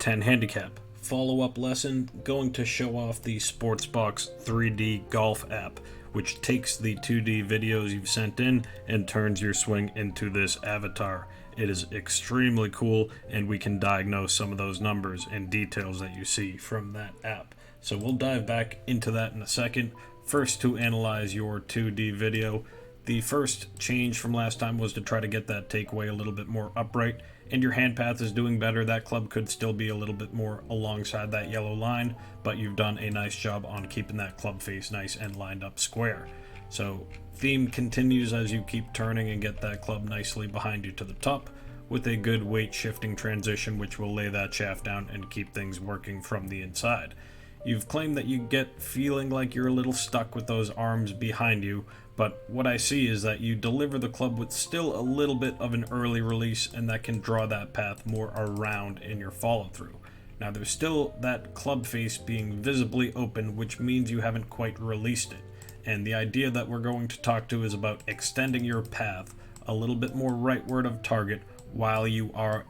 10 handicap. Follow-up lesson going to show off the SportsBox 3D golf app, which takes the 2D videos you've sent in and turns your swing into this avatar. It is extremely cool, and we can diagnose some of those numbers and details that you see from that app. So we'll dive back into that in a second. First, to analyze your 2D video, the first change from last time was to try to get that takeaway a little bit more upright, and your hand path is doing better. That club could still be a little bit more alongside that yellow line, but you've done a nice job on keeping that club face nice and lined up square. So theme continues as you keep turning and get that club nicely behind you to the top with a good weight shifting transition, which will lay that shaft down and keep things working from the inside. You've claimed that you get feeling like you're a little stuck with those arms behind you, but what I see is that you deliver the club with still a little bit of an early release, and that can draw that path more around in your follow through. Now there's still that club face being visibly open, which means you haven't quite released it. And the idea that we're going to talk to is about extending your path a little bit more rightward of target while you are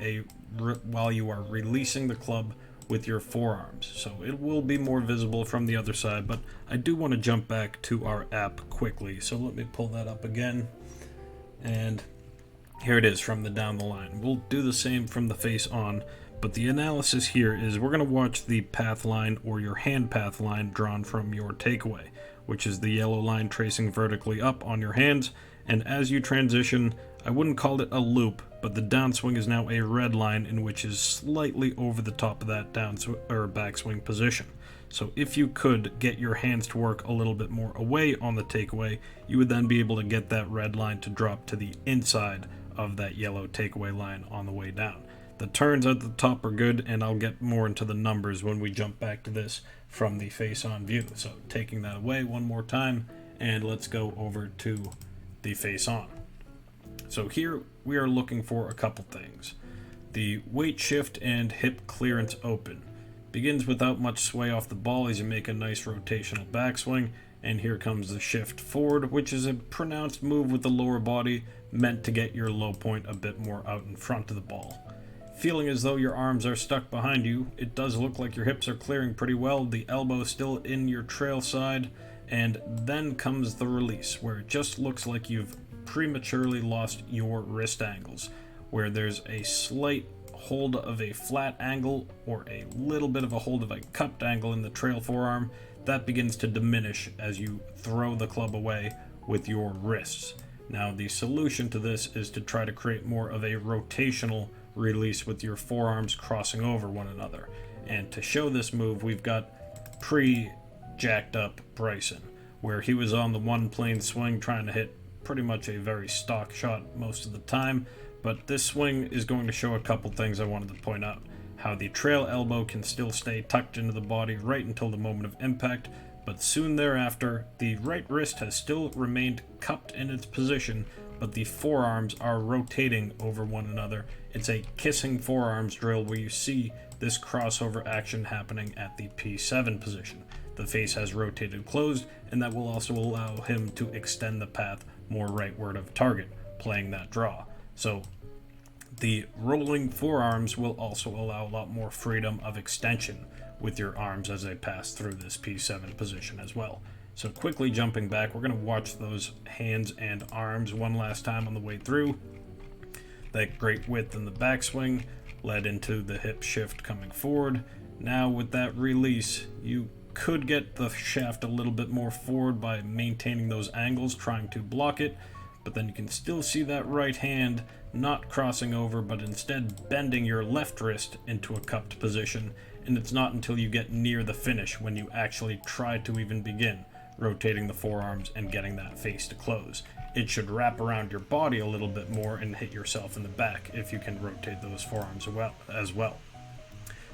releasing the club with your forearms. So it will be more visible from the other side, but I do want to jump back to our app quickly. So let me pull that up again. And here it is from the down the line. We'll do the same from the face on, but the analysis here is we're going to watch the path line or your hand path line drawn from your takeaway, which is the yellow line tracing vertically up on your hands. And as you transition, I wouldn't call it a loop, but the downswing is now a red line in which is slightly over the top of that backswing position. So if you could get your hands to work a little bit more away on the takeaway, you would then be able to get that red line to drop to the inside of that yellow takeaway line on the way down. The turns at the top are good, and I'll get more into the numbers when we jump back to this from the face-on view. So taking that away one more time, and let's go over to the face-on. So here we are looking for a couple things. The weight shift and hip clearance open begins without much sway off the ball as you make a nice rotational backswing, and here comes the shift forward, which is a pronounced move with the lower body meant to get your low point a bit more out in front of the ball. Feeling as though your arms are stuck behind you, it does look like your hips are clearing pretty well, the elbow still in your trail side, and then comes the release, where it just looks like you've prematurely lost your wrist angles, where there's a slight hold of a flat angle or a little bit of a hold of a cupped angle in the trail forearm. That begins to diminish as you throw the club away with your wrists. Now the solution to this is to try to create more of a rotational release with your forearms crossing over one another. And to show this move, we've got pre-jacked up Bryson, where he was on the one plane swing trying to hit pretty much a very stock shot most of the time, but this swing is going to show a couple things I wanted to point out. How the trail elbow can still stay tucked into the body right until the moment of impact, but soon thereafter, the right wrist has still remained cupped in its position, but the forearms are rotating over one another. It's a kissing forearms drill where you see this crossover action happening at the P7 position. The face has rotated closed, and that will also allow him to extend the path more rightward of target, playing that draw. So the rolling forearms will also allow a lot more freedom of extension with your arms as they pass through this P7 position as well. So quickly jumping back, we're going to watch those hands and arms one last time on the way through. That great width in the backswing led into the hip shift coming forward. Now with that release, you could get the shaft a little bit more forward by maintaining those angles, trying to block it, but then you can still see that right hand not crossing over, but instead bending your left wrist into a cupped position, and it's not until you get near the finish when you actually try to even begin rotating the forearms and getting that face to close. It should wrap around your body a little bit more and hit yourself in the back if you can rotate those forearms as well.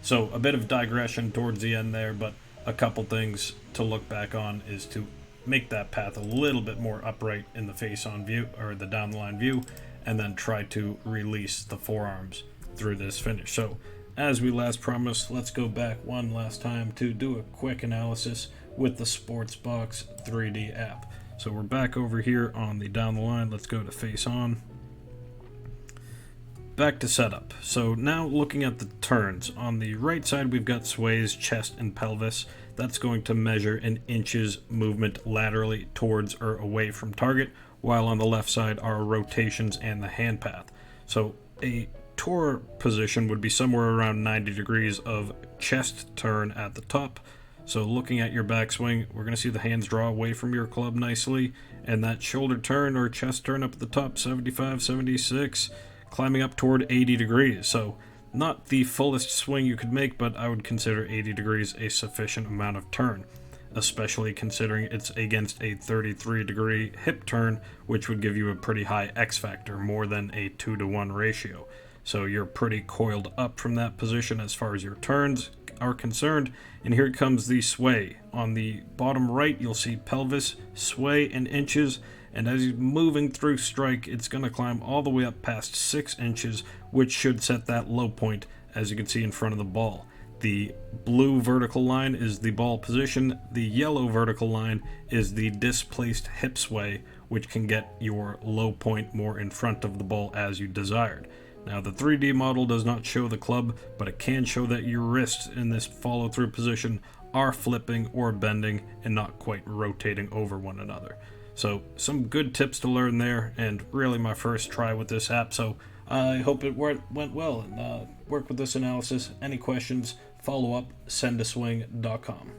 So a bit of digression towards the end there, but a couple things to look back on is to make that path a little bit more upright in the face-on view or the down the line view, and then try to release the forearms through this finish. So as we last promised, let's go back one last time to do a quick analysis with the SportsBox 3D app. So we're back over here on the down the line. Let's go to face on. back to setup. So now looking at the turns. On the right side we've got sways, chest, and pelvis. That's going to measure in inches movement laterally towards or away from target, while on the left side are rotations and the hand path. So a tour position would be somewhere around 90 degrees of chest turn at the top. So looking at your backswing, we're going to see the hands draw away from your club nicely, and that shoulder turn or chest turn up at the top, 75, 76, climbing up toward 80 degrees. So not the fullest swing you could make, but I would consider 80 degrees a sufficient amount of turn, especially considering it's against a 33-degree hip turn, which would give you a pretty high X factor, more than a 2-to-1 ratio. So you're pretty coiled up from that position as far as your turns are concerned. And here comes the sway. On the bottom right, you'll see pelvis, sway in inches, and as you're moving through strike, it's going to climb all the way up past 6 inches, which should set that low point, as you can see in front of the ball. The blue vertical line is the ball position. The yellow vertical line is the displaced hip sway, which can get your low point more in front of the ball as you desired. Now, the 3D model does not show the club, but it can show that your wrists in this follow-through position are flipping or bending and not quite rotating over one another. So some good tips to learn there, and really my first try with this app, so I hope it went well and work with this analysis. Any questions, follow up, sendaswing.com.